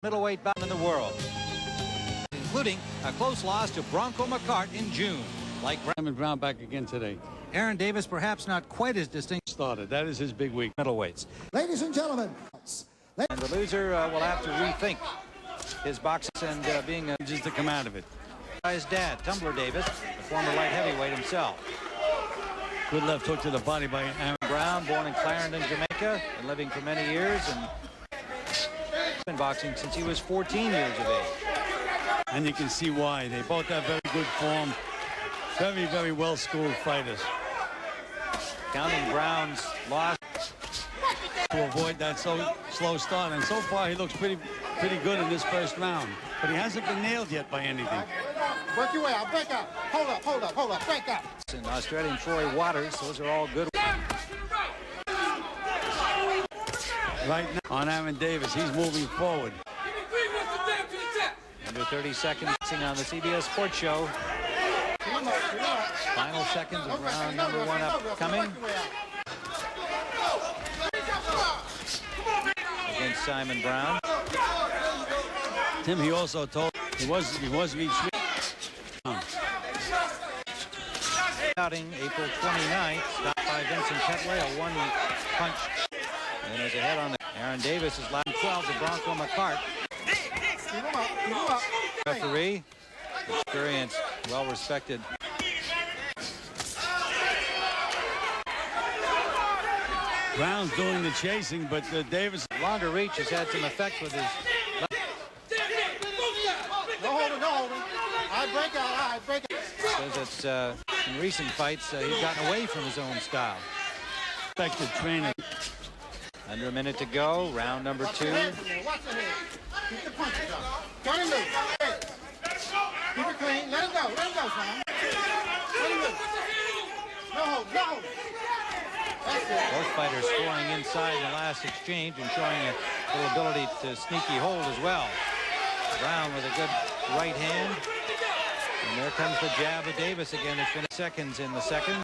middleweight bout in the world, including a close loss to Bronco McCart in June. Like Simon Brown back again today. Aaron Davis, perhaps not quite as distinct. Started. That is his big week. Middleweights. Ladies and gentlemen. And the loser will have to rethink his boxing and being just to come out of it. His dad, Tumbler Davis, a former light heavyweight himself. Good left hook to the body by Aaron Brown, born in Clarendon, Jamaica, and living for many years, and been boxing since he was 14 years of age. And you can see why. They both have very good form. Very, very well-schooled fighters. Counting Brown's loss to avoid that slow start, and so far he looks pretty good in this first round, but he hasn't been nailed yet by anything. Work your way out, break out. Hold up, break out. And Australian Troy Waters, those are all good. Right now on Aaron Davis, he's moving forward. Under 30 seconds on the CBS Sports Show. Final seconds of round number one upcoming. Against Simon Brown. Tim, he also told he was reached. Outing April 29th, stopped by Vincent Petway, a one-punch. And is ahead on the Aaron Davis is last 12 to Bronco McCart. Referee, experienced, well-respected. Brown's doing the chasing, but Davis Longer reach has had some effect with his left. No holding. I break out. Says that in recent fights he's gotten away from his own style. Effective training. Under a minute to go, round number two. Watch the head. Keep the punches up. Turn him loose. Keep it clean. Let him go, son. Let him loose. No hold. Both fighters scoring inside the last exchange and showing a little ability to sneaky hold as well. Brown with a good right hand. And there comes the jab of Davis again. It's been seconds in the second.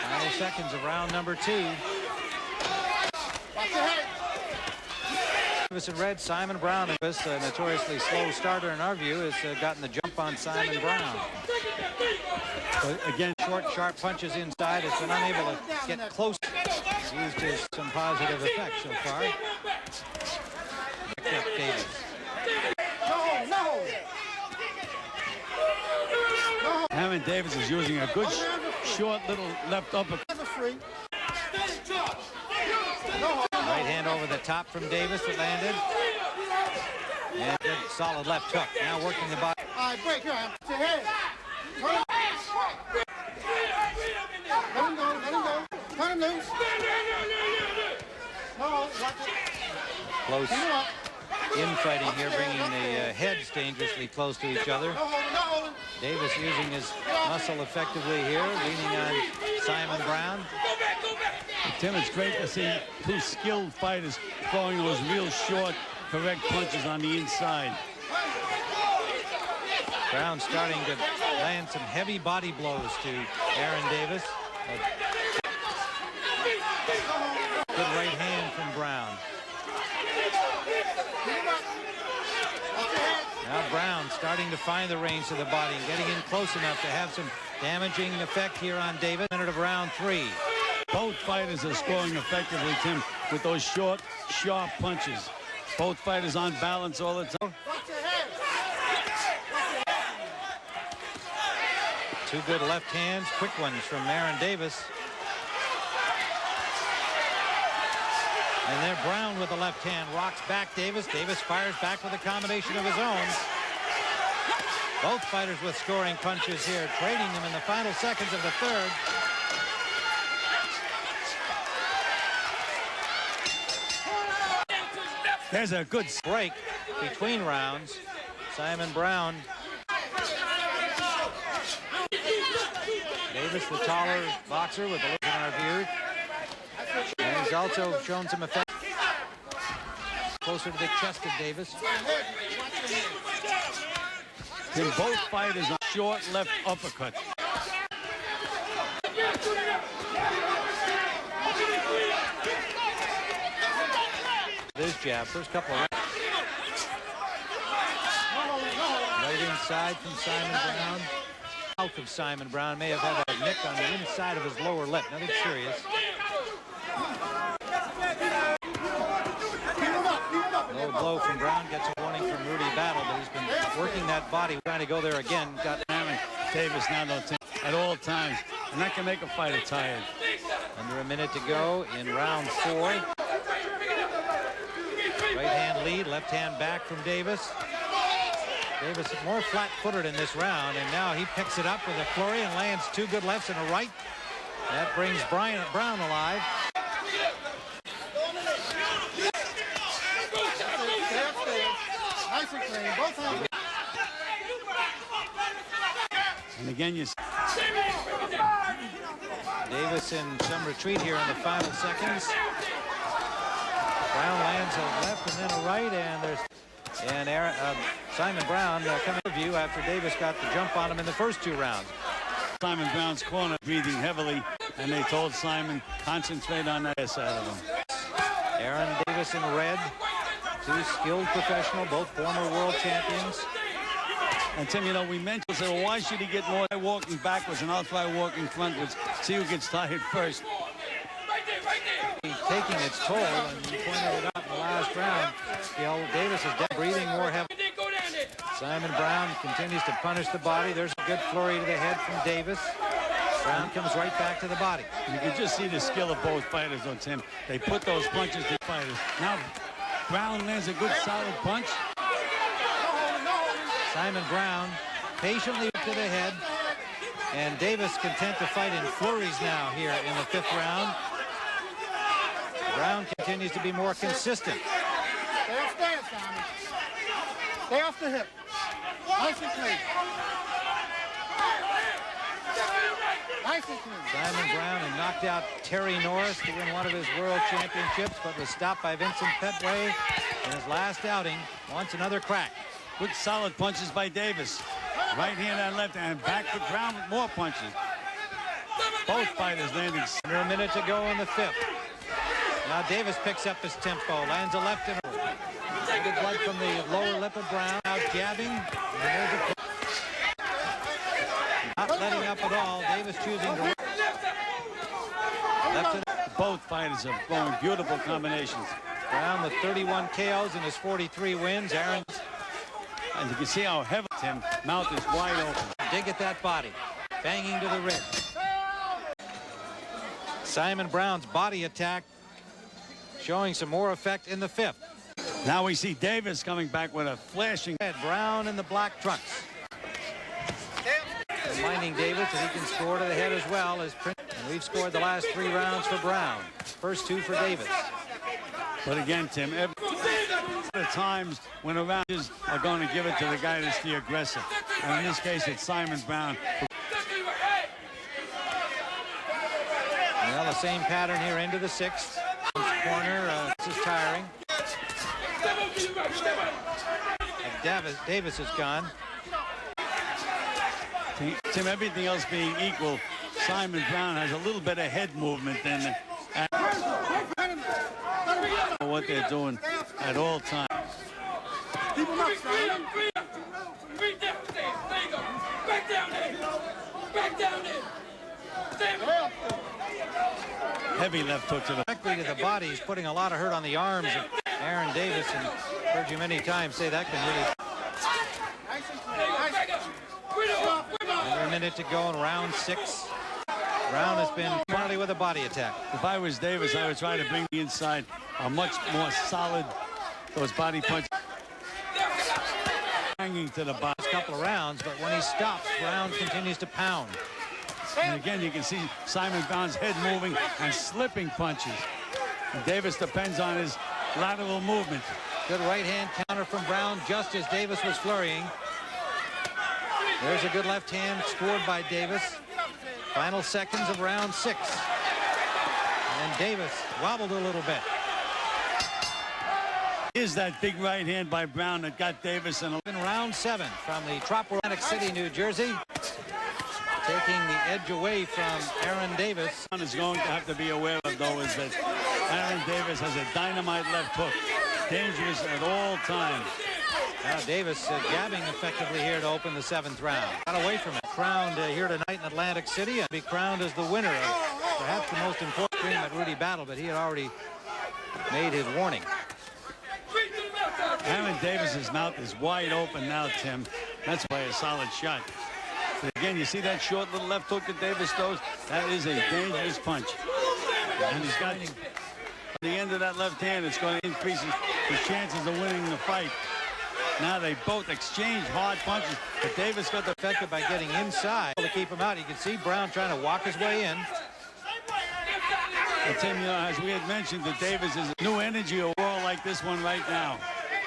Final seconds of round number two. Davis in red, Simon Brown. A notoriously slow starter in our view has gotten the jump on Simon Brown. But again, short, sharp punches inside. Has been unable to get close. He's used to some positive effects so far. Davis. No. Aaron Davis is using a good short little left uppercut. Right hand over the top from Davis that landed. And good solid left hook. Now working the body. All right, break here. To head. Let him go. Turn him loose. No, watch it. Close infighting here, bringing the heads dangerously close to each other. No holding. Davis using his muscle effectively here, leaning on Simon Brown. Tim, it's great to see two skilled fighters throwing those real short, correct punches on the inside. Brown starting to land some heavy body blows to Aaron Davis. Good right hand from Brown. Now Brown starting to find the range of the body and getting in close enough to have some damaging effect here on Davis. Minute of round three. Both fighters are scoring effectively, Tim, with those short, sharp punches. Both fighters on balance all the time. Two good left hands, quick ones from Aaron Davis. And there Brown with the left hand rocks back Davis. Davis fires back with a combination of his own. Both fighters with scoring punches here, trading them in the final seconds of the third. There's a good break between rounds. Simon Brown. Davis, the taller boxer with the look in our view. And he's also shown some effect. Closer to the chest of Davis. Tim, both fighters on short left uppercut. jab. First couple of rounds. Right inside from Simon Brown. Mouth of Simon Brown may have had a nick on the inside of his lower lip. Nothing serious. Low blow from Brown gets a warning from Rudy Battle, but he's been working that body, trying to go there again. Got Aaron Davis now though at all times, and that can make a fighter tired. Under a minute to go in round 4. Right hand lead, left hand back from Davis. Davis more flat-footed in this round, and now he picks it up with a flurry and lands 2 good lefts and a right. That brings Brown alive. Nice and clean, both hands. And again, you see Davis in some retreat here in the final seconds. Brown lands a left and then a right, and there's Simon Brown coming to view after Davis got the jump on him in the first 2 rounds. Simon Brown's corner breathing heavily, and they told Simon concentrate on that side of him. Aaron Davis in red, 2 skilled professional, both former world champions. And Tim, you know, we mentioned, so why should he get more walking backwards and I'll try walking frontwards, see who gets tired first. Taking its toll, and you pointed it out in the last round. Davis is breathing more heavily. Simon Brown continues to punish the body. There's a good flurry to the head from Davis. Brown comes right back to the body. You can just see the skill of both fighters on Tim. They put those punches to fighters. Now Brown lands a good solid punch. Simon Brown patiently to the head, and Davis content to fight in flurries now here in the 5th round. Brown continues to be more consistent. Stay off stance, Simon. Stay off the hip. Nice and clean. Nice and clean. Simon Brown had knocked out Terry Norris to win one of his world championships, but was stopped by Vincent Petway in his last outing. Wants another crack. Good solid punches by Davis. Right hand and left hand. Back to Brown with more punches. Both fighters landing. Under a minute to go in the 5th. Now Davis picks up his tempo, lands a left and a right. Good blood from the lower lip of Brown. Now jabbing. Not letting up at all. Davis choosing to left. Both fighters are throwing beautiful combinations. Brown with 31 KOs in his 43 wins. Aaron. And you can see how heavy Tim mouth is wide open. Dig at that body. Banging to the ribs. Simon Brown's body attack showing some more effect in the 5th. Now we see Davis coming back with a flashing head. Brown in the black trunks. Reminding Davis that he can score to the head as well as Prince. And we've scored the last 3 rounds for Brown. First 2 for Davis. But again, Tim, every times when rounders are going to give it to the guy that's the aggressor. And in this case, it's Simon Brown. Well, the same pattern here into the 6th. Corner, this is tiring. Davis is gone. Tim, everything else being equal, Simon Brown has a little bit of head movement than what they're doing at all times. Keep him up, Simon. Back down there. Back down there. Heavy left hook to the directly to the body. He's putting a lot of hurt on the arms of Aaron Davis, and I've heard you many times say that can really. Under a minute to go in round 6. Brown has been finally with a body attack. If I was Davis, I would try to bring the inside a much more solid, those body punches. Hanging to the body. A couple of rounds, but when he stops, Brown continues to pound. And again, you can see Simon Brown's head moving and slipping punches. And Davis depends on his lateral movement. Good right hand counter from Brown just as Davis was flurrying. There's a good left hand scored by Davis. Final seconds of round 6. And Davis wobbled a little bit. Is that big right hand by Brown that got Davis in round 7 from the Atlantic City, New Jersey. Taking the edge away from Aaron Davis. One is going to have to be aware of, though, is that Aaron Davis has a dynamite left hook. dangerous at all times. Now Davis jabbing effectively here to open the 7th round. Got away from it. Crowned here tonight in Atlantic City and be crowned as the winner of perhaps the most important game at Rudy Battle, but he had already made his warning. Aaron Davis's mouth is wide open now, Tim. That's why a solid shot. But again, you see that short little left hook that Davis throws? That is a dangerous punch. And he's got the end of that left hand. It's going to increase his chances of winning the fight. Now they both exchange hard punches, but Davis got the effective by getting inside to keep him out. You can see Brown trying to walk his way in. But Tim, you know, as we had mentioned, that Davis is a new energy a world like this one right now.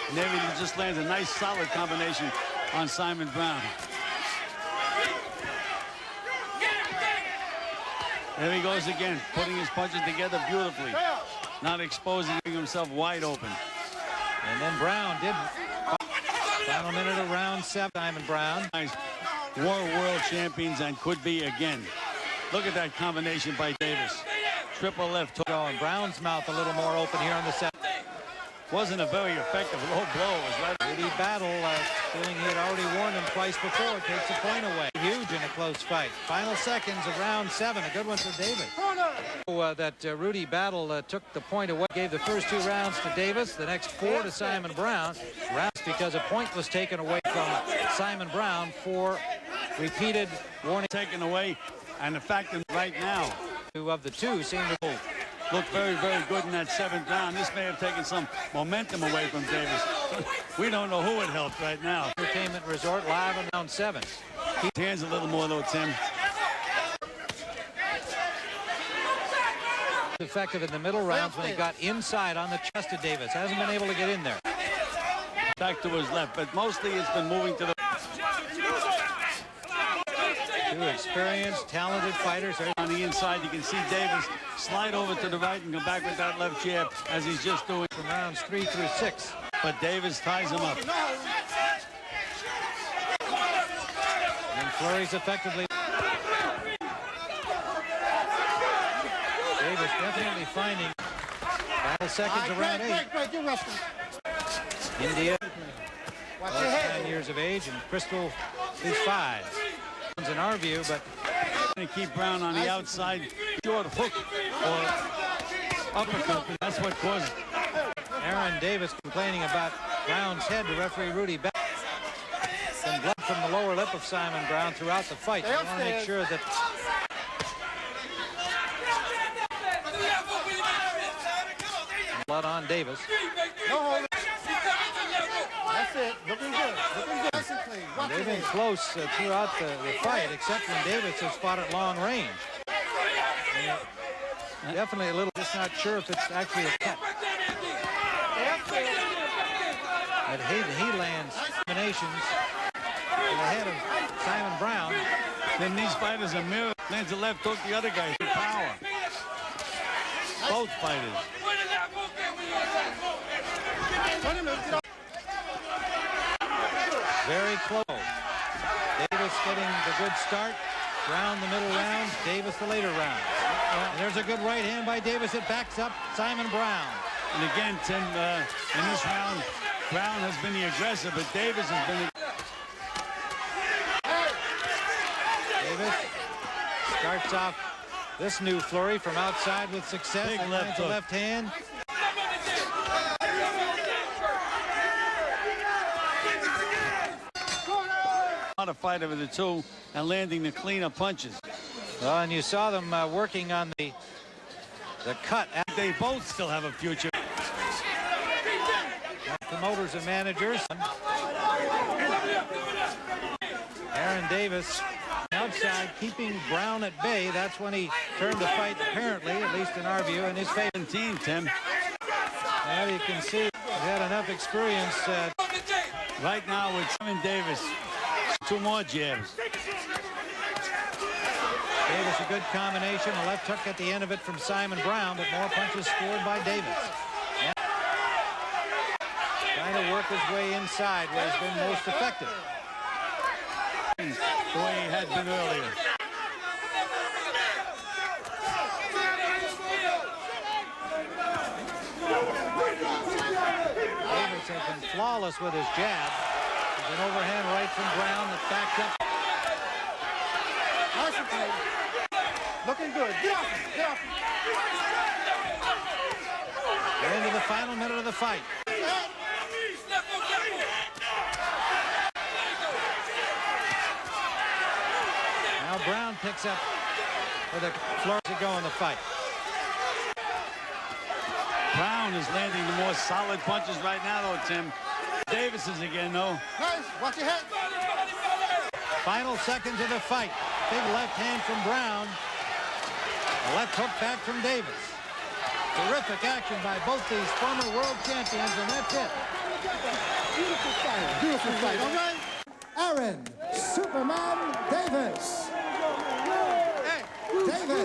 And Davis just lands a nice solid combination on Simon Brown. There he goes again, putting his punches together beautifully, not exposing himself wide open. And then Brown did. Final minute of round 7, Simon Brown. Nice. World champions and could be again. Look at that combination by Davis. Triple left hook. And Brown's mouth a little more open here on the 7th. Wasn't a very effective low blow. It was right. Rudy Battle, feeling he had already warned him twice before, takes a point away. Huge in a close fight. Final seconds of round 7. A good one for Davis. Rudy Battle took the point away. Gave the first 2 rounds to Davis. The next 4 to Simon Brown. Rounds because a point was taken away from Simon Brown for repeated warning. Taken away. And the fact that right now, 2 of the 2 seem to look very, very good in that 7th round. This may have taken some momentum away from Davis. We don't know who it helped right now. Entertainment Resort live on round 7. His hands a little more though, Tim. Effective in the middle rounds when he got inside on the chest of Davis. Hasn't been able to get in there. Back to his left, but mostly it's been moving to the... 2 experienced, talented fighters. On the inside, you can see Davis slide over to the right and come back with that left jab as he's just doing from rounds 3 through 6. But Davis ties him up. And flurries effectively. Davis definitely finding final seconds of round 8. India, 9 years of age, and Crystal is 5. In our view, but going to keep Brown on the outside, short hook or uppercut. That's what caused Aaron Davis complaining about Brown's head to referee Rudy Battle. Some blood from the lower lip of Simon Brown throughout the fight. You want to make sure that blood on Davis. That's it. Looking good. Looking good. Nice and clean. They've been close throughout the fight, except when Davis has fought at long range. And definitely a little, just not sure if it's actually a cut. But he lands combinations to the head of Simon Brown. Then these fighters are mirror. Lands a left hook, the other guy's power. Both fighters. Very close. Davis getting the good start. Brown the middle rounds. Davis the later rounds. And there's a good right hand by Davis. It backs up Simon Brown. And again, Tim, in this round, Brown has been the aggressor, but Davis has been Davis starts off this new flurry from outside with success. Big and left hook. Left hand. Not a fight over the 2 and landing the cleaner punches. Well, and you saw them working on the cut. They both still have a future. Promoters and managers. Aaron Davis outside keeping Brown at bay. That's when he turned the fight, apparently, at least in our view, in his favor. 17, Tim. Well, you can see he's had enough experience. Right now with Simon Davis. 2 more jabs. Davis, a good combination. A left hook at the end of it from Simon Brown, but more punches scored by Davis. And trying to work his way inside where he's been most effective. The way he had been earlier. has been flawless with his jab. There's an overhand right from Brown that backed up. Nice and clean. Looking good. Get off him. Get off him. We're into the final minute of the fight. Now Brown picks up with a flourish to go in the fight. Brown is landing the more solid punches right now, though, Tim. Davis is again, though. Nice. Watch your head. Final seconds of the fight. Big left hand from Brown. A left hook back from Davis. Terrific action by both these former world champions, and that's it. Beautiful fight. Beautiful fight. All right? Aaron Superman Davis. Davis.